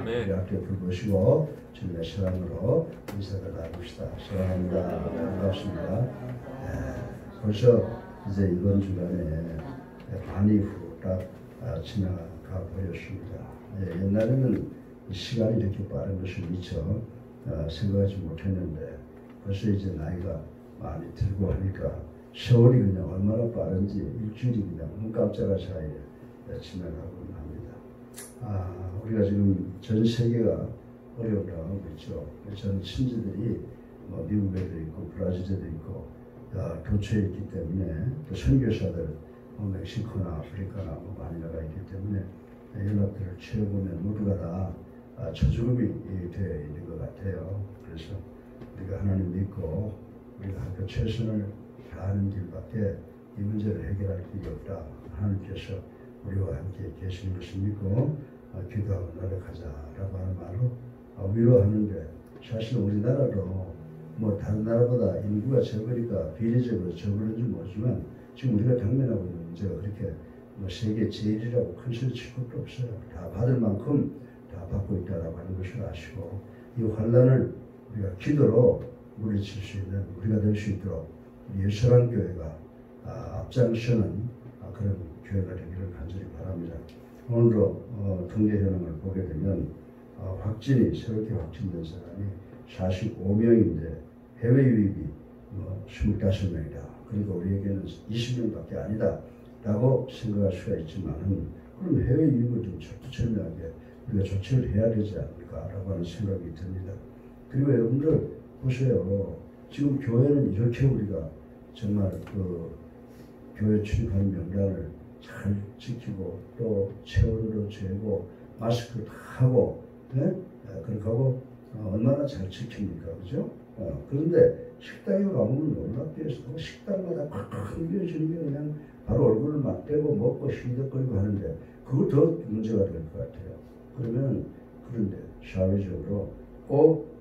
우리 앞에 불 보시고 주님의 사랑으로 인사를 나눕시다. 사랑합니다. 반갑습니다. 벌써 이제 이번 주간에 반이 후딱 지나가 버렸습니다. 옛날에는 시간이 이렇게 빠른 것을 미처 생각하지 못했는데 벌써 이제 나이가 많이 들고 하니까 세월이 그냥 얼마나 빠른지 일주일이 그냥 눈 깜짝할 사이에 지나가고 합니다. 우리가 지금 전 세계가 어려움을 당하고 있죠. 저는 친지들이 미국에도 있고 브라질에도 있고 도처에 있기 때문에 또 선교사들 멕시코나 아프리카나 많이 나가 있기 때문에 연락들을 취해보면 모두가 다 저주급이 되어 있는 것 같아요. 그래서 우리가 하나님 믿고 우리가 그 최선을 다하는 길밖에 이 문제를 해결할 길이 없다. 하나님께서 우리와 함께 계시는 것을 믿고 기도하고 노력하자라고 하는 말로 위로하는데, 사실 우리나라도 다른 나라보다 인구가 적으니까 비례적으로 적을는지 모르지만 지금 우리가 당면하고 있는 문제가 그렇게 세계 제일이라고 큰 소리 칠 것도 없어요. 다 받을 만큼 다 받고 있다라고 하는 것을 아시고 이 환란을 우리가 기도로 물리칠 수 있는 우리가 될 수 있도록 예수란 교회가 앞장서는 그런 교회가 되기를 간절히 바랍니다. 오늘도 통계 현황을 보게 되면 확진이 새롭게 확진된 사람이 45명인데 해외 유입이 25명이다. 그러니까 우리에게는 20명밖에 아니다 라고 생각할 수가 있지만 그럼 해외 유입을 좀 철두철미하게 우리가 조치를 해야 되지 않을까 라고 하는 생각이 듭니다. 그리고 여러분들 보세요. 지금 교회는 이렇게 우리가 정말 교회 출입하는 명단을 잘 지키고 또 체온도 재고 마스크 다 하고 그렇게 하고 얼마나 잘 지킵니까? 그죠? 그런데 식당에 가보면 놀랍게 식당마다 꽉 밀어주는 게 그냥 바로 얼굴을 맞대고 먹고 휘덕거리고 하는데 그거 더 문제가 될 것 같아요. 그런데 사회적으로 꼭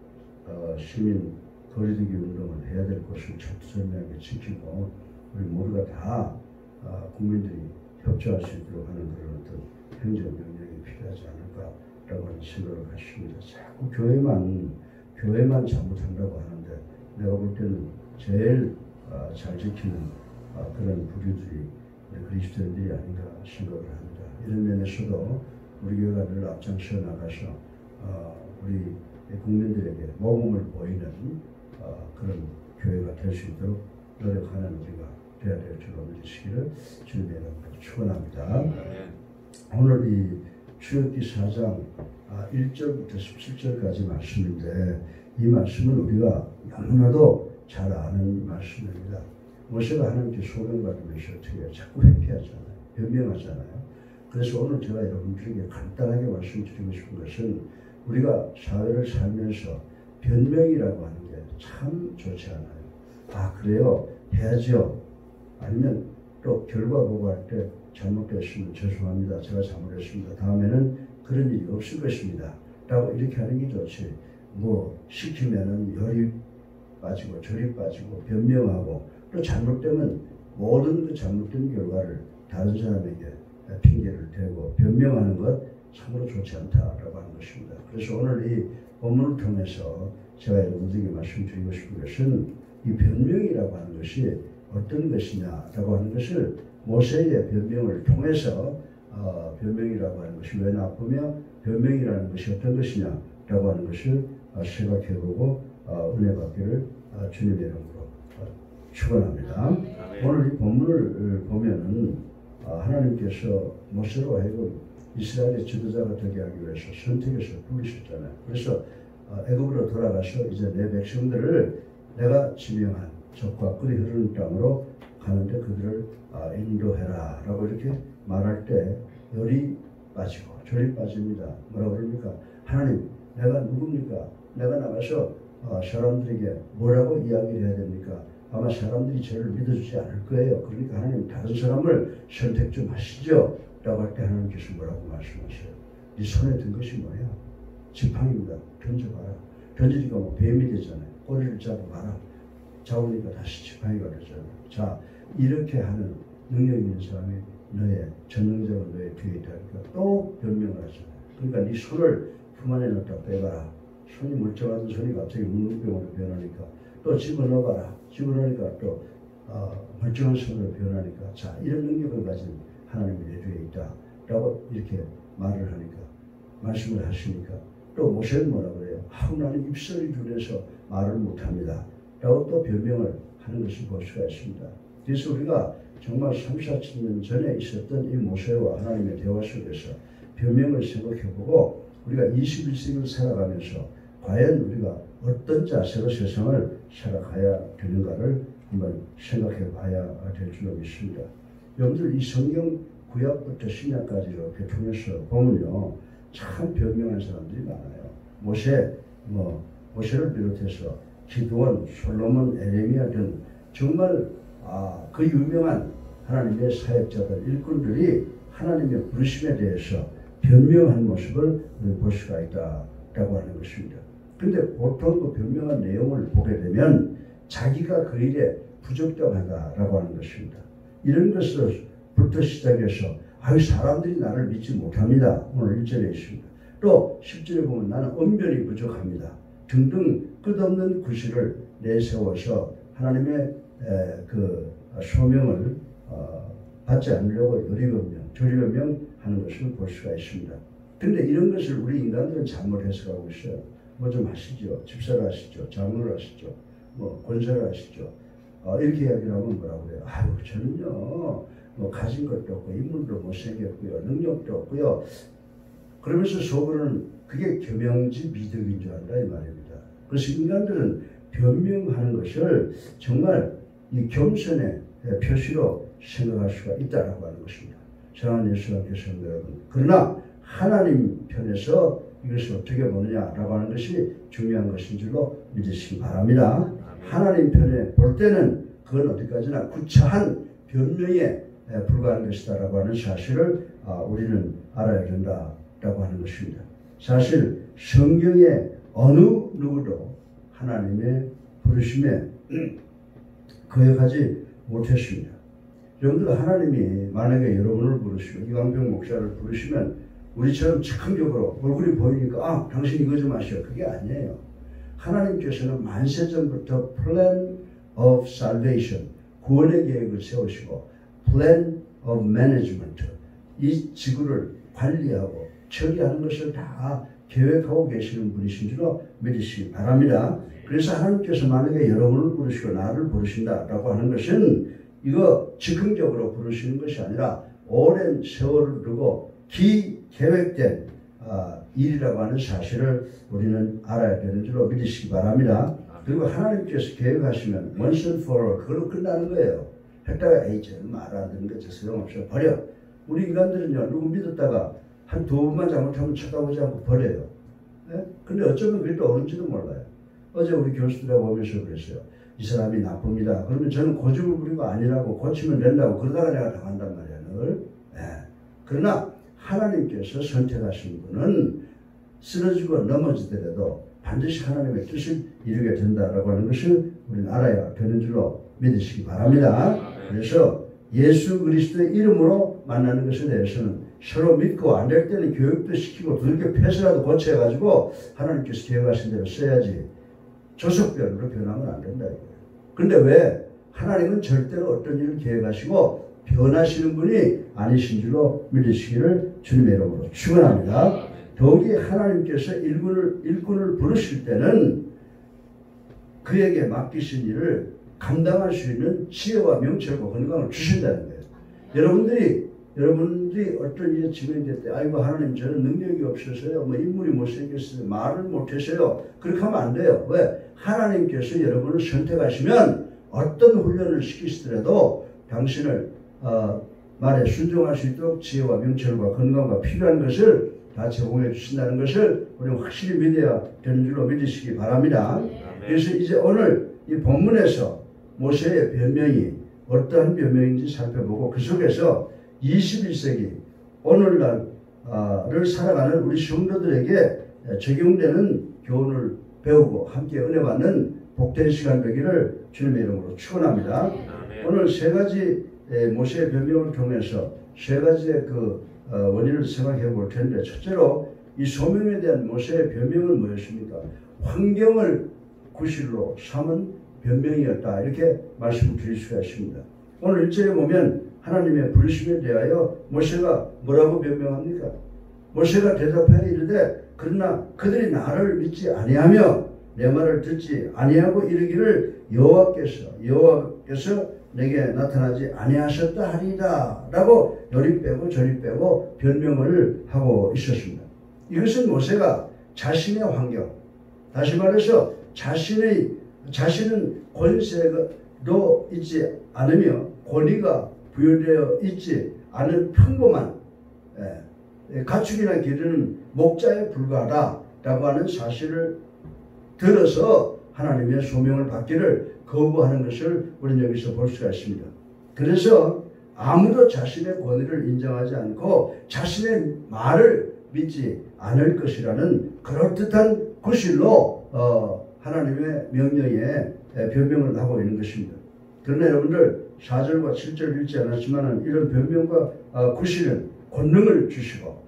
시민 거리두기 운동을 해야 될 것을 철두철미하게 지키고 우리 모두가 다 국민들이 협조할 수 있도록 하는 그런 어떤 행정명령이 필요하지 않을까라고 하는 생각을 갖습니다. 자꾸 교회만 잘못한다고 하는데 내가 볼 때는 제일 잘 지키는 그런 부류들이 그리스도인들이 아닌가 생각을 합니다. 이런 면에서도 우리 교회가 늘 앞장서 나가서 우리 국민들에게 모범을 보이는 그런 교회가 될 수 있도록 노력하는 우리가 되어야 될 줄로 믿으시기를 주님의 이름으로 축원합니다. 오늘 이 출애굽기 4장 1절부터 17절까지 말씀인데 이 말씀은 우리가 너무나도 잘 아는 말씀입니다. 모세가 하나님께 소명받으면서 어떻게 자꾸 회피하잖아요. 변명하잖아요. 그래서 오늘 제가 여러분들에게 간단하게 말씀드리고 싶은 것은 우리가 사회를 살면서 변명이라고 하는 게 참 좋지 않아요. 그래요? 해야죠. 아니면 또 결과 보고할 때 잘못됐으면 죄송합니다. 제가 잘못했습니다. 다음에는 그런 일이 없을 것입니다. 라고 이렇게 하는 게 좋지. 시키면은 열이 빠지고 절이 빠지고 변명하고 또 잘못되면 모든 그 잘못된 결과를 다른 사람에게 핑계를 대고 변명하는 것 참으로 좋지 않다라고 하는 것입니다. 그래서 오늘 이 본문을 통해서 제가 여러분들에게 말씀드리고 싶은 것은 이 변명이라고 하는 것이 어떤 것이냐라고 하는 것을 모세의 변명을 통해서 변명이라고 하는 것이 왜 나쁘며 변명이라는 것이 어떤 것이냐라고 하는 것을 생각해보고 은혜 받기를 주님의 이름으로 축원합니다. 오늘 이 본문을 보면은 하나님께서 모세로 하여금 이스라엘의 지도자가 되게 하기 위해서 선택해서 부르셨잖아요. 그래서 애굽으로 돌아가서 이제 내 백성들을 내가 지명한 적과 꿀이 흐르는 땅으로 가는데 그들을 인도해라 라고 이렇게 말할 때 열이 빠지고 절이 빠집니다. 뭐라고 그럽니까? 하나님, 내가 누굽니까? 내가 나가서 사람들에게 뭐라고 이야기를 해야 됩니까? 아마 사람들이 저를 믿어주지 않을 거예요. 그러니까 하나님 다른 사람을 선택 좀 하시죠. 라고 할 때 하나님께서 뭐라고 말씀하셔요? 네 손에 든 것이 뭐야? 지팡이입니다. 던져봐라. 던지니까 뱀이 되잖아요. 꼬리를 잡아봐라. 잡으니까 다시 지팡이가 되잖아요. 자, 이렇게 하는 능력 있는 사람이 전능자가 너의 뒤에 있다니까 또 변명을 하잖아요. 그러니까 네 손을 품 안에 넣었다 빼봐라. 손이 멀쩡하던 손이 갑자기 묵는병으로 변하니까 또 집어넣어봐라. 집어넣으니까 또 멀쩡한 손으로 변하니까 자 이런 능력을 가진 하나님이 내 뒤에 있다 라고 이렇게 말을 하니까 말씀을 하시니까 또 모세는 뭐라 그래요? 나는 입술이 줄여서 말을 못합니다 라고 또 변명을 하는 것을 볼 수가 있습니다. 그래서 우리가 정말 3, 4천 전에 있었던 이 모세와 하나님의 대화 속에서 변명을 생각해보고 우리가 21세기를 살아가면서 과연 우리가 어떤 자세로 세상을 살아가야 되는가를 한번 생각해 봐야 될 줄 믿습니다. 여러분들 이 성경 구약부터 신약까지 이렇게 통해서 보면요. 참 변명한 사람들이 많아요. 모세를 비롯해서 기드온, 솔로몬, 에레미야 등 정말 그 유명한 하나님의 사역자들, 일꾼들이 하나님의 부르심에 대해서 변명한 모습을 볼 수가 있다라고 하는 것입니다. 그런데 보통 그 변명한 내용을 보게 되면 자기가 그 일에 부적절하다라고 하는 것입니다. 이런 것부터 시작해서 사람들이 나를 믿지 못합니다. 오늘 1절에 있습니다. 또 10절에 보면 나는 언변이 부족합니다. 등등 끝없는 구실을 내세워서 하나님의 그 소명을 받지 않으려고 요리변명 하는 것을 볼 수가 있습니다. 그런데 이런 것을 우리 인간들은 잘못 해석하고 있어요. 뭐 좀 하시죠. 집사를 하시죠. 장로를 하시죠. 권사를 하시죠. 이렇게 이야기를 하면 뭐라고 그래요? 저는요, 가진 것도 없고, 인물도 못생겼고요, 능력도 없고요. 그러면서 속으로는 그게 겸양지 미덕인 줄 안다, 이 말입니다. 그래서 인간들은 변명하는 것을 정말 이 겸손의 표시로 생각할 수가 있다라고 하는 것입니다. 사랑하는 예수 안께서 여러분. 그러나 하나님 편에서 이것을 어떻게 보느냐라고 하는 것이 중요한 것인 줄로 믿으시기 바랍니다. 하나님 편에 볼 때는 그건 어디까지나 구차한 변명에 불과한 것이다라고 하는 사실을 우리는 알아야 된다라고 하는 것입니다. 사실 성경의 어느 누구도 하나님의 부르심에 거역하지 못했습니다. 여러분들 하나님이 만약에 여러분을 부르시고 이광병 목사를 부르시면 우리처럼 즉흥적으로 얼굴이 보이니까 당신 이거 좀 하시오. 그게 아니에요. 하나님께서는 만세전부터 Plan of Salvation, 구원의 계획을 세우시고 Plan of Management, 이 지구를 관리하고 처리하는 것을 다 계획하고 계시는 분이신 줄로 믿으시기 바랍니다. 그래서 하나님께서 만약에 여러분을 부르시고 나를 부르신다라고 하는 것은 이거 즉흥적으로 부르시는 것이 아니라 오랜 세월을 두고 기계획된 일이라고 하는 사실을 우리는 알아야 되는 줄로 믿으시기 바랍니다. 그리고 하나님께서 계획하시면 once and for all 그걸로 끝나는 거예요. 했다가 저는 말 안 듣는 거 소용없어 버려. 우리 인간들은요 누구 믿었다가 한 두 번만 잘못하면 쳐다보지 않고 버려요. 근데 어쩌면 그게 또 옳은지도 몰라요. 어제 우리 교수들하고 오면서 그랬어요. 이 사람이 나쁩니다. 그러면 저는 고집을 부리고 아니라고 고치면 된다고 그러다가 내가 당한단 말이야 늘. 그러나 하나님께서 선택하신 분은 쓰러지고 넘어지더라도 반드시 하나님의 뜻을 이루게 된다라고 하는 것을 우리는 알아야 되는 줄로 믿으시기 바랍니다. 그래서 예수 그리스도의 이름으로 만나는 것에 대해서는 서로 믿고 안 될 때는 교육도 시키고 두들겨 패서라도 고쳐가지고 하나님께서 계획하신 대로 써야지 조석별로 변하면 안 된다 이거예요. 그런데 왜 하나님은 절대로 어떤 일을 계획하시고 변하시는 분이 아니신 줄로 믿으시기를 주님의 이름으로 축원합니다. 더욱이 하나님께서 일꾼을 부르실 때는 그에게 맡기신 일을 감당할 수 있는 지혜와 명철과 건강을 주신다는 거예요. 여러분들이 어떤 일에 직면될 때 하나님 저는 능력이 없어서요. 인물이 못생겼어요. 말을 못해서요. 그렇게 하면 안 돼요. 왜? 하나님께서 여러분을 선택하시면 어떤 훈련을 시키시더라도 당신을 말에 순종할 수 있도록 지혜와 명철과 건강과 필요한 것을 다 제공해 주신다는 것을 우리는 확실히 믿어야 되는 줄로 믿으시기 바랍니다. 그래서 이제 오늘 이 본문에서 모세의 변명이 어떠한 변명인지 살펴보고 그 속에서 21세기 오늘날을 살아가는 우리 성도들에게 적용되는 교훈을 배우고 함께 은혜 받는 복된 시간 되기를 주님의 이름으로 축원합니다. 오늘 세 가지 모세의 변명을 통해서 세 가지의 그 원인을 생각해 볼 텐데 첫째로 이 소명에 대한 모세의 변명은 뭐였습니까? 환경을 구실로 삼은 변명이었다. 이렇게 말씀을 드릴 수가 있습니다. 오늘 1절에 보면 하나님의 부르심에 대하여 모세가 뭐라고 변명합니까? 모세가 대답하여 이르되 그러나 그들이 나를 믿지 아니하며 내 말을 듣지 아니하고 이르기를 여호와께서 내게 나타나지 아니하셨다 하리이다 라고 요리 빼고 저리 빼고 변명을 하고 있었습니다. 이것은 모세가 자신의 환경, 다시 말해서 자신은 권세도 있지 않으며 권위가 부여되어 있지 않은 평범한 가축이나 기르는 목자에 불과하다라고 하는 사실을 들어서 하나님의 소명을 받기를 거부하는 것을 우리는 여기서 볼 수가 있습니다. 그래서 아무도 자신의 권위를 인정하지 않고 자신의 말을 믿지 않을 것이라는 그럴듯한 구실로 하나님의 명령에 변명을 하고 있는 것입니다. 그러나 여러분들 4절과 7절을 읽지 않았지만 이런 변명과 구실은 권능을 주시고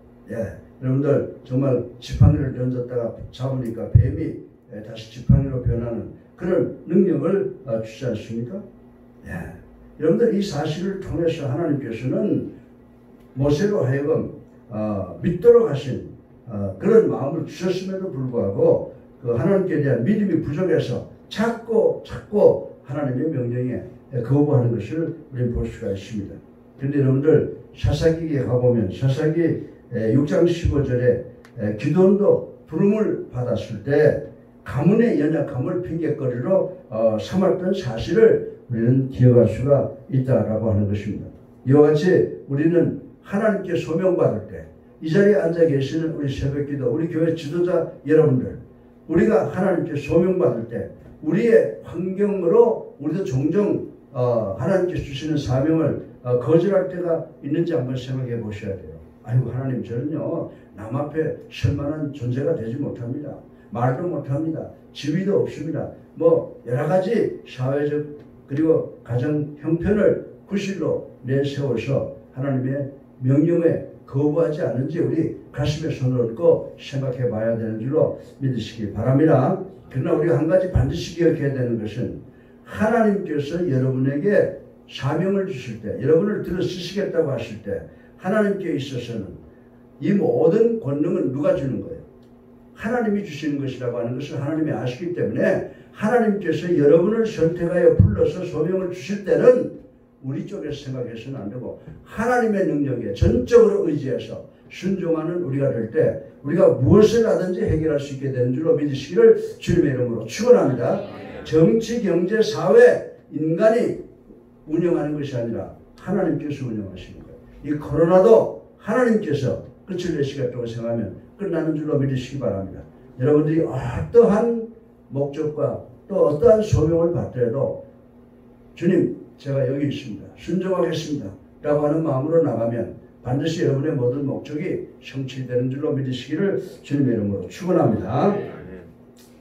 여러분들 정말 지팡이를 던졌다가 잡으니까 뱀이 다시 지팡이로 변하는 그런 능력을 주지 않습니까? 여러분들 이 사실을 통해서 하나님께서는 모세로 하여금 믿도록 하신 그런 마음을 주셨음에도 불구하고 그 하나님께 대한 믿음이 부족해서 자꾸 하나님의 명령에 거부하는 것을 우리는 볼 수가 있습니다. 그런데 여러분들 사사기에 가보면 사사기 6장 15절에 기드온도 부름을 받았을 때 가문의 연약함을 핑계거리로 삼았던 사실을 우리는 기억할 수가 있다라고 하는 것입니다. 이와 같이 우리는 하나님께 소명받을 때 이 자리에 앉아 계시는 우리 새벽기도 우리 교회 지도자 여러분들 우리가 하나님께 소명받을 때 우리의 환경으로 우리도 종종 하나님께 주시는 사명을 거절할 때가 있는지 한번 생각해 보셔야 돼요. 아이고 하나님 저는요 남 앞에 설만한 존재가 되지 못합니다. 말도 못합니다. 지위도 없습니다. 뭐 여러 가지 사회적 그리고 가정 형편을 구실로 내세워서 하나님의 명령에 거부하지 않는지 우리 가슴에 손을 얹고 생각해 봐야 되는 줄로 믿으시기 바랍니다. 그러나 우리가 한 가지 반드시 기억해야 되는 것은 하나님께서 여러분에게 사명을 주실 때 여러분을 들어 쓰시겠다고 하실 때 하나님께 있어서는 이 모든 권능은 누가 주는 거예요? 하나님이 주시는 것이라고 하는 것을 하나님이 아시기 때문에 하나님께서 여러분을 선택하여 불러서 소명을 주실 때는 우리 쪽에서 생각해서는 안 되고 하나님의 능력에 전적으로 의지해서 순종하는 우리가 될 때 우리가 무엇을 하든지 해결할 수 있게 되는 줄로 믿으시기를 주님의 이름으로 축원합니다. 정치, 경제, 사회, 인간이 운영하는 것이 아니라 하나님께서 운영하시는 거예요. 이 코로나도 하나님께서 끝을 내시겠다고 생각하면 끝나는 줄로 믿으시기 바랍니다. 여러분들이 어떠한 목적과 또 어떠한 소명을 받더라도 주님 제가 여기 있습니다. 순종하겠습니다. 라고 하는 마음으로 나가면 반드시 여러분의 모든 목적이 성취되는 줄로 믿으시기를 주님의 이름으로 축원합니다.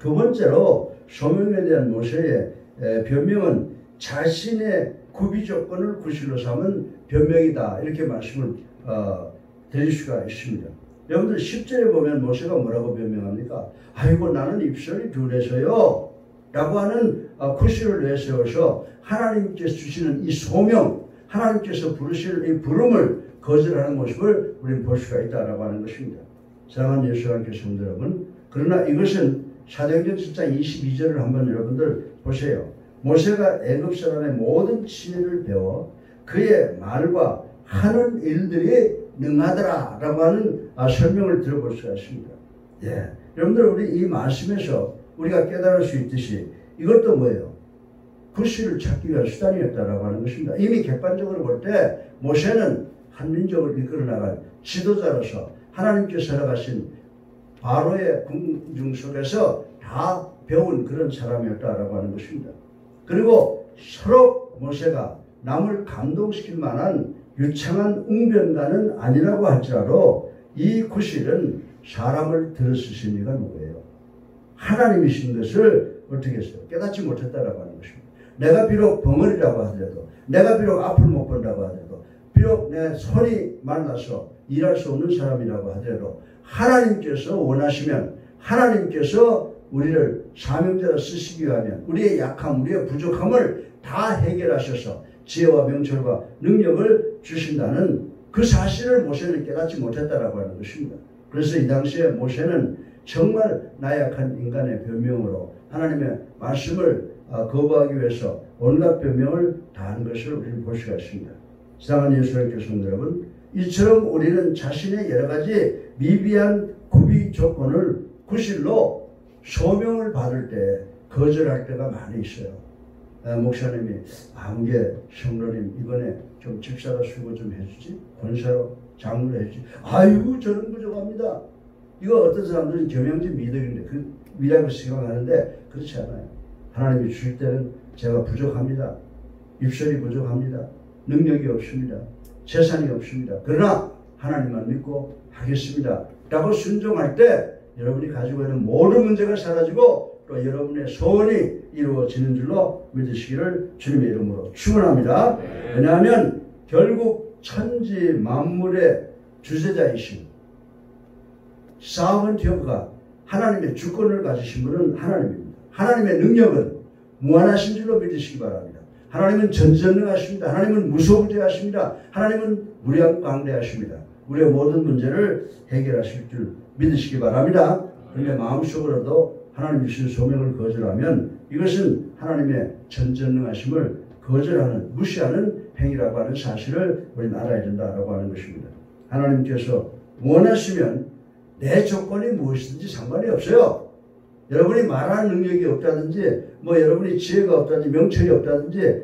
두 번째로 소명에 대한 모세의 변명은 자신의 구비 조건을 구실로 삼은 변명이다. 이렇게 말씀을 드릴 수가 있습니다. 여러분들 10절에 보면 모세가 뭐라고 변명합니까? 아이고 나는 입술이 둔해서요 라고 하는 구실을 내세워서 하나님께서 주시는 이 소명 하나님께서 부르시는 이 부름을 거절하는 모습을 우리는 볼 수가 있다라고 하는 것입니다. 사랑하는 예수 안에 계신 성도 여러분, 그러나 이것은 사도행전 7장 22절을 한번 여러분들 보세요. 모세가 애굽 사람의 모든 지혜를 배워 그의 말과 하는 일들이 능하더라 라고 하는 설명을 들어볼 수가 있습니다. 여러분들 우리 이 말씀에서 우리가 깨달을 수 있듯이 이것도 뭐예요? 구실을 찾기 위한 수단이었다라고 하는 것입니다. 이미 객관적으로 볼 때 모세는 한 민족을 이끌어 나갈 지도자로서 하나님께서 허락하신 바로의 궁중 속에서 다 배운 그런 사람이었다라고 하는 것입니다. 그리고 서로 모세가 남을 감동시킬 만한 유창한 웅변가는 아니라고 할지라도 이 구실은 사람을 들어쓰신 이가 누구예요? 하나님이신 것을 어떻게 했어요? 깨닫지 못했다라고 하는 것입니다. 내가 비록 벙어리라고 하더라도 내가 비록 앞을 못 본다고 하더라도 비록 내 손이 말라서 일할 수 없는 사람이라고 하더라도 하나님께서 원하시면 하나님께서 우리를 사명자로 쓰시기 위하면 우리의 약함, 우리의 부족함을 다 해결하셔서 지혜와 명철과 능력을 주신다는 그 사실을 모세는 깨닫지 못했다라고 하는 것입니다. 그래서 이 당시에 모세는 정말 나약한 인간의 변명으로 하나님의 말씀을 거부하기 위해서 온갖 변명을 다한 것을 우리는 볼 수가 있습니다. 사랑하는 예수님의 성도 여러분, 이처럼 우리는 자신의 여러 가지 미비한 구비 조건을 구실로 소명을 받을 때 거절할 때가 많이 있어요. 목사님이 아무개 성도님 이번에 좀 집사로 수고 좀 해주지, 권사로 장로로 해주지. 아이고 저는 부족합니다. 이거 어떤 사람들은 겸양지 미덕인데 그 미라고 생각하는데 그렇지 않아요. 하나님이 주실 때는 제가 부족합니다. 입술이 부족합니다. 능력이 없습니다. 재산이 없습니다. 그러나 하나님만 믿고 하겠습니다. 라고 순종할 때 여러분이 가지고 있는 모든 문제가 사라지고 또 여러분의 소원이 이루어지는 줄로 믿으시기를 주님의 이름으로 축원합니다. 왜냐하면 결국 천지 만물의 주재자이신 사원티어가 하나님의 주권을 가지신 분은 하나님입니다. 하나님의 능력은 무한하신 줄로 믿으시기 바랍니다. 하나님은 전지전능하십니다. 하나님은 무소부재하십니다. 하나님은 무량광대하십니다. 우리의 모든 문제를 해결하실 줄 믿으시기 바랍니다. 그런데 마음속으로도 하나님 주신 소명을 거절하면 이것은 하나님의 전지전능하심을 거절하는, 무시하는 행위라고 하는 사실을 우리는 알아야 된다라고 하는 것입니다. 하나님께서 원하시면 내 조건이 무엇이든지 상관이 없어요. 여러분이 말하는 능력이 없다든지 여러분이 지혜가 없다든지 명철이 없다든지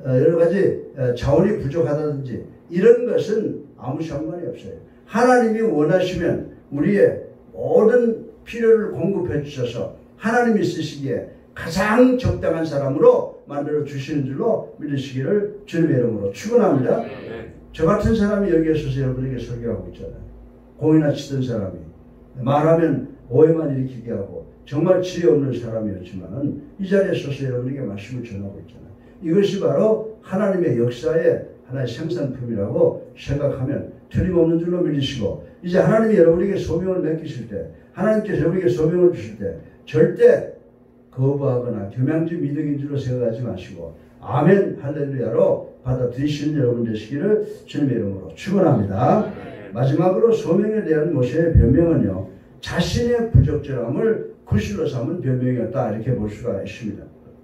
여러 가지 자원이 부족하다든지 이런 것은 아무 상관이 없어요. 하나님이 원하시면 우리의 모든 필요를 공급해 주셔서 하나님이 쓰시기에 가장 적당한 사람으로 만들어 주시는 줄로 믿으시기를 주님의 이름으로 축원합니다. 저 같은 사람이 여기에 서서 여러분에게 설교하고 있잖아요. 공이나 치던 사람이 말하면 오해만 일으키게 하고 정말 지혜 없는 사람이었지만 이 자리에 서서 여러분에게 말씀을 전하고 있잖아요. 이것이 바로 하나님의 역사의 하나의 생산품이라고 생각하면 틀림없는 줄로 믿으시고 이제 하나님이 여러분에게 소명을 맡기실 때 하나님께서 여러분에게 소명을 주실 때 절대 거부하거나 겸양지 미덕인 줄로 생각하지 마시고 아멘 할렐루야로 받아들이시는 여러분 되시기를 주님의 이름으로 축원합니다. 마지막으로 소명에 대한 모세의 변명은요. 자신의 부적절함을 구실로 삼은 변명이었다 이렇게 볼 수가 있습니다.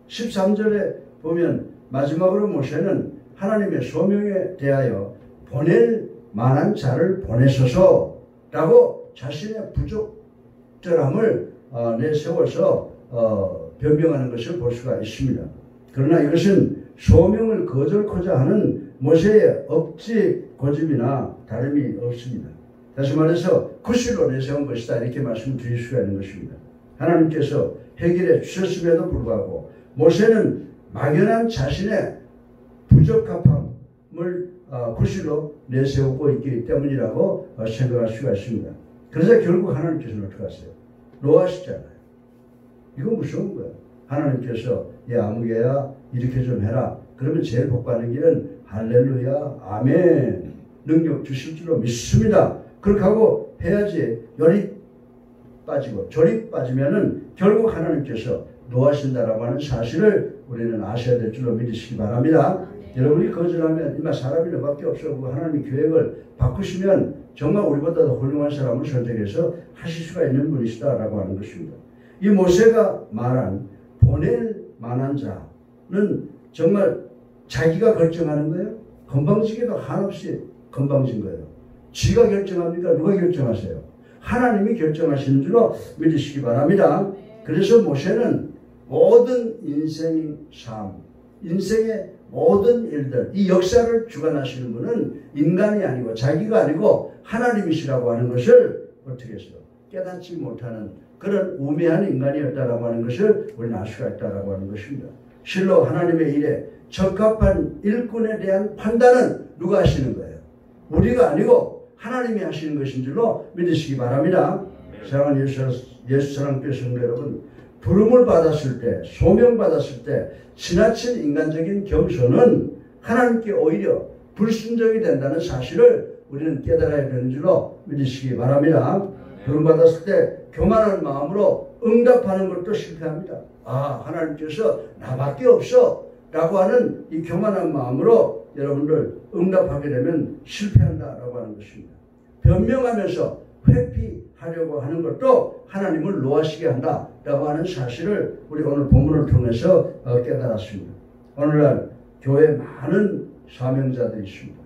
13절에 보면 마지막으로 모세는 하나님의 소명에 대하여 보낼 만한 자를 보내소서 라고 자신의 부적절함을 내세워서 변명하는 것을 볼 수가 있습니다. 그러나 이것은 소명을 거절코자 하는 모세의 억지 고집이나 다름이 없습니다. 다시 말해서 구실로 내세운 것이다 이렇게 말씀드릴 수가 있는 것입니다. 하나님께서 해결해 주셨음에도 불구하고 모세는 막연한 자신의 부적합함을 구실로 내세우고 있기 때문이라고 생각할 수가 있습니다. 그래서 결국 하나님께서는 어떻게 하세요? 노하시잖아요. 이건 무서운 거예요. 하나님께서 아무개야 이렇게 좀 해라. 그러면 제일 복받는 길은 할렐루야 아멘 능력 주실 줄로 믿습니다. 그렇게 하고 해야지 열이 빠지고 졸이 빠지면은 결국 하나님께서 노하신다라고 하는 사실을 우리는 아셔야 될 줄로 믿으시기 바랍니다. 여러분이 거절하면 이마 사람이 너밖에 없어. 하나님의 계획을 바꾸시면 정말 우리보다 더 훌륭한 사람을 선택해서 하실 수가 있는 분이시다라고 하는 것입니다. 이 모세가 말한 보낼 만한 자는 정말 자기가 결정하는 거예요? 건방지게도 한없이 건방진 거예요. 지가 결정합니까? 누가 결정하세요? 하나님이 결정하시는 줄로 믿으시기 바랍니다. 그래서 모세는 모든 인생의 삶, 인생의 모든 일들, 이 역사를 주관하시는 분은 인간이 아니고 자기가 아니고 하나님이시라고 하는 것을 어떻게 했어요? 깨닫지 못하는 그런 우매한 인간이었다라고 하는 것을 우리는 알 수가 있다라고 하는 것입니다. 실로 하나님의 일에 적합한 일꾼에 대한 판단은 누가 하시는 거예요? 우리가 아니고 하나님이 하시는 것인 줄로 믿으시기 바랍니다. 사랑하는 예수 사랑교회 성도 여러분, 부름을 받았을 때, 소명 받았을 때 지나친 인간적인 겸손은 하나님께 오히려 불순종이 된다는 사실을 우리는 깨달아야 되는 줄로 믿으시기 바랍니다. 부름받았을 때 교만한 마음으로 응답하는 것도 실패합니다. 아, 하나님께서 나밖에 없어 라고 하는 이 교만한 마음으로 여러분들 응답하게 되면 실패한다라고 하는 것입니다. 변명하면서 회피하려고 하는 것도 하나님을 노하시게 한다라고 하는 사실을 우리가 오늘 본문을 통해서 깨달았습니다. 오늘날 교회에 많은 사명자들이 있습니다.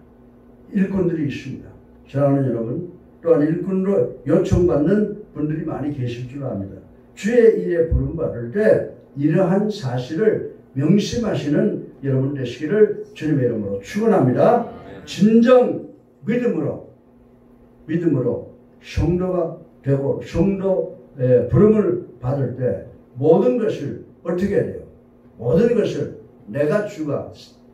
일꾼들이 있습니다. 사랑하는 여러분, 또한 일꾼으로 요청받는 분들이 많이 계실 줄 압니다. 주의 일에 부름받을 때 이러한 사실을 명심하시는 여러분 되시기를 주님의 이름으로 축원합니다. 진정 믿음으로 성도가 되고 성도의 부름을 받을 때 모든 것을 어떻게 해야 돼요? 모든 것을 내가 주가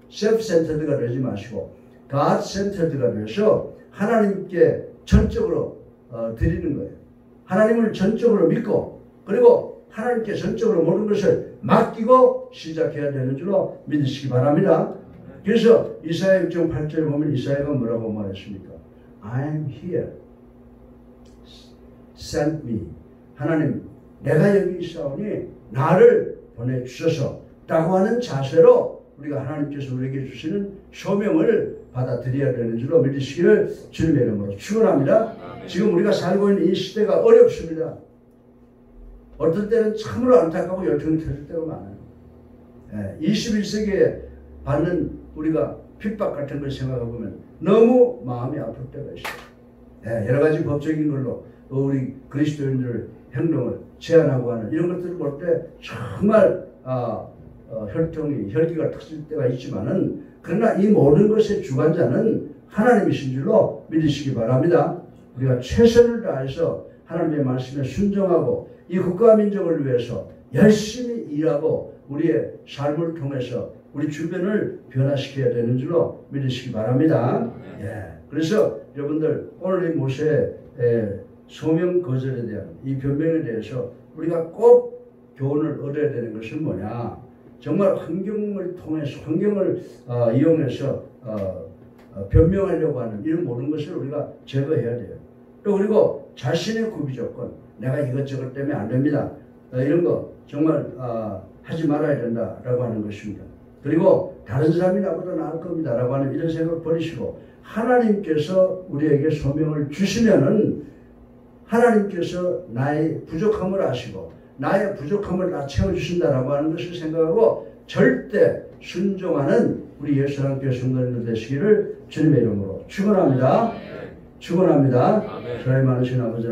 셀프-센터드가 되지 마시고 God-센터드가 되어서 하나님께 전적으로 드리는 거예요. 하나님을 전적으로 믿고 그리고 하나님께 전적으로 모든 것을 맡기고 시작해야 되는 줄로 믿으시기 바랍니다. 그래서 이사야 6.8절에 보면 이사야가 뭐라고 말했습니까? I am here. Send me. 하나님, 내가 여기 있사오니 나를 보내주셔서 라고 하는 자세로 우리가 하나님께서 우리에게 주시는 소명을 받아들여야 되는 줄로 믿으시기를 주님의 이름으로 축원합니다. 지금 우리가 살고 있는 이 시대가 어렵습니다. 어떨 때는 참으로 안타깝고 열정이 터질 때가 많아요. 21세기에 받는 우리가 핍박 같은 걸 생각해 보면 너무 마음이 아플 때가 있어요. 여러 가지 법적인 걸로 우리 그리스도인들 행동을 제한하고 하는 이런 것들을 볼 때 정말 혈기가 터질 때가 있지만은 그러나 이 모든 것의 주관자는 하나님이신 줄로 믿으시기 바랍니다. 우리가 최선을 다해서 하나님의 말씀에 순종하고 이 국가와 민족을 위해서 열심히 일하고 우리의 삶을 통해서 우리 주변을 변화시켜야 되는 줄로 믿으시기 바랍니다. 그래서 여러분들 오늘 이 모세의 소명 거절에 대한 이 변명에 대해서 우리가 꼭 교훈을 얻어야 되는 것은 뭐냐? 정말 환경을 통해서 환경을 이용해서 변명하려고 하는 이런 모든 것을 우리가 제거해야 돼요. 또 그리고 자신의 구비 조건, 내가 이것저것 때문에 안 됩니다. 이런 거 정말 하지 말아야 된다라고 하는 것입니다. 그리고 다른 사람이 나보다 나을 겁니다 라고 하는 이런 생각 버리시고 하나님께서 우리에게 소명을 주시면은 하나님께서 나의 부족함을 아시고 나의 부족함을 다 채워주신다라고 하는 것을 생각하고 절대 순종하는 우리 예수 하나님께 성도님들 되시기를 주님의 이름으로 축원합니다. 축원합니다. 사랑이 많으신 아버지